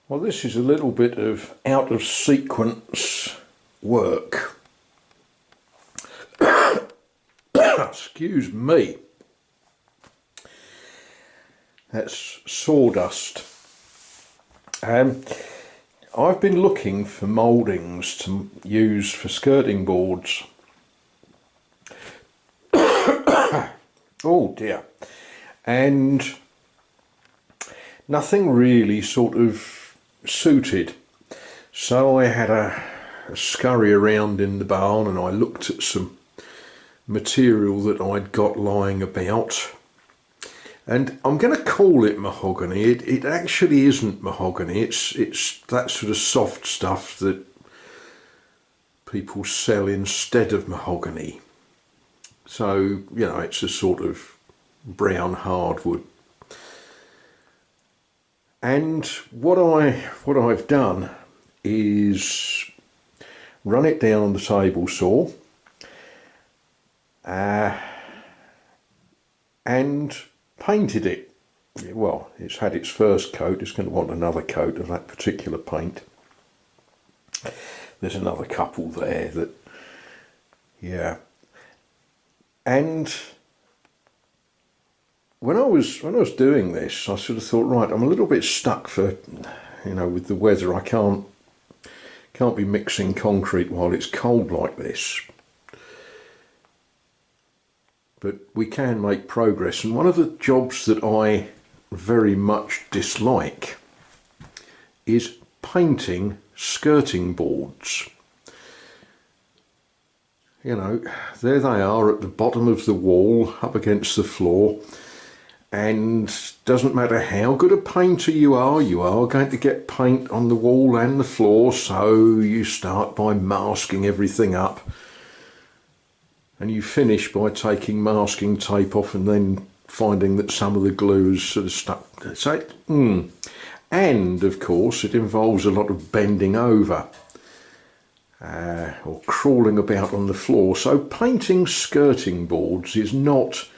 Well, this is a little bit of out of sequence work. Excuse me. That's sawdust. I've been looking for mouldings to use for skirting boards. Oh dear. And nothing really sort of suited. So I had a scurry around in the barn and I looked at some material that I'd got lying about. And I'm going to call it mahogany. It actually isn't mahogany. It's that sort of soft stuff that people sell instead of mahogany. So, you know, it's a sort of brown hardwood. And what I've done is run it down on the table saw and painted it. Well, it's had its first coat. It's going to want another coat of that particular paint. There's another couple there that, yeah. And when I was doing this, I sort of thought, right, I'm a little bit stuck for, you know, with the weather. I can't be mixing concrete while it's cold like this. But we can make progress. And one of the jobs that I very much dislike is painting skirting boards. You know, there they are at the bottom of the wall, up against the floor, and doesn't matter how good a painter you are going to get paint on the wall and the floor, so you start by masking everything up, and you finish by taking masking tape off and then finding that some of the glue is sort of stuck. So, and of course it involves a lot of bending over. Or crawling about on the floor. So painting skirting boards is not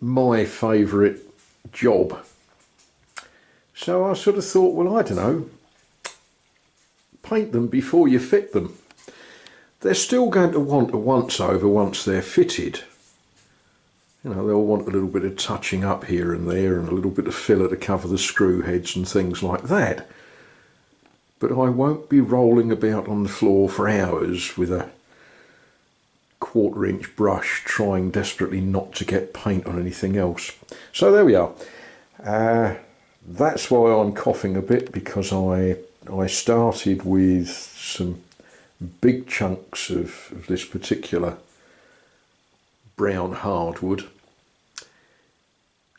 my favourite job. So I sort of thought, well, I don't know, paint them before you fit them. They're still going to want a once over once they're fitted. You know, they'll want a little bit of touching up here and there and a little bit of filler to cover the screw heads and things like that. But I won't be rolling about on the floor for hours with a 1/4 inch brush trying desperately not to get paint on anything else. So there we are. That's why I'm coughing a bit, because I started with some big chunks of this particular brown hardwood,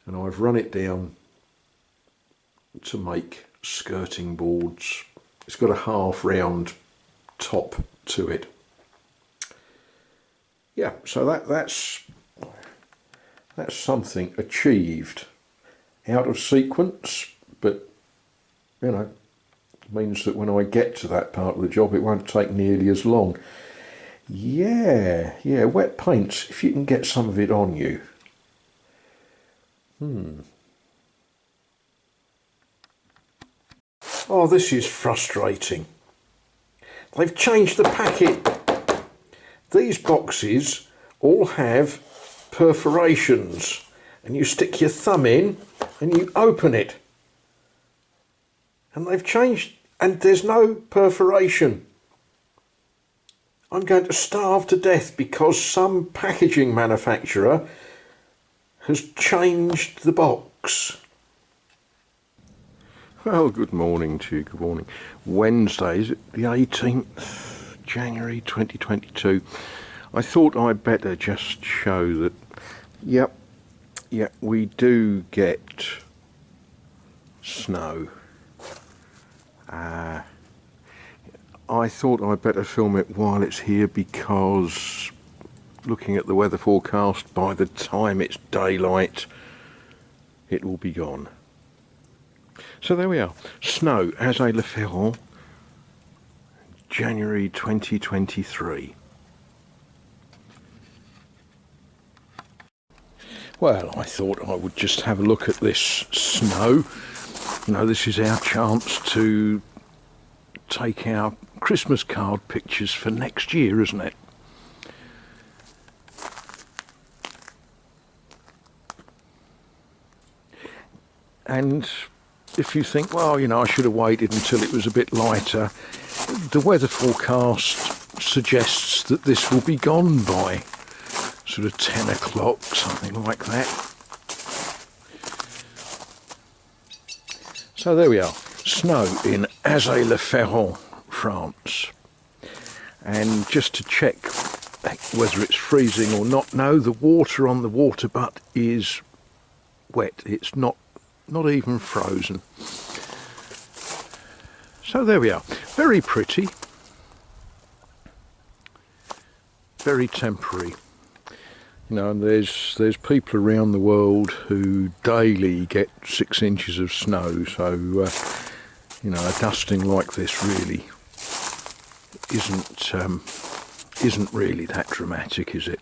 and I've run it down to make skirting boards. It's got a half round top to it. Yeah, so that's something achieved. Out of sequence, but you know, means that when I get to that part of the job it won't take nearly as long. Yeah, wet paints, if you can get some of it on you. Oh, this is frustrating. They've changed the packet. These boxes all have perforations, and you stick your thumb in and you open it. And they've changed, and there's no perforation. I'm going to starve to death because some packaging manufacturer has changed the box. Well, good morning to you, good morning. Wednesday, is it the 18th January 2022? I thought I'd better just show that, yep, we do get snow. I thought I'd better film it while it's here, because looking at the weather forecast, by the time it's daylight, it will be gone. So there we are, snow as a le Ferrand, January 2023. Well, I thought I would just have a look at this snow You know, this is our chance to take our Christmas card pictures for next year, isn't it? And if you think, well, you know, I should have waited until it was a bit lighter, the weather forecast suggests that this will be gone by sort of 10 o'clock, something like that. So there we are, snow in Azay-le-Ferron, France. And just to check whether it's freezing or not, no, the water on the water butt is wet. It's not even frozen. So there we are. Very pretty. Very temporary. You know, and there's people around the world who daily get 6 inches of snow. So, you know, a dusting like this really isn't really that dramatic, is it?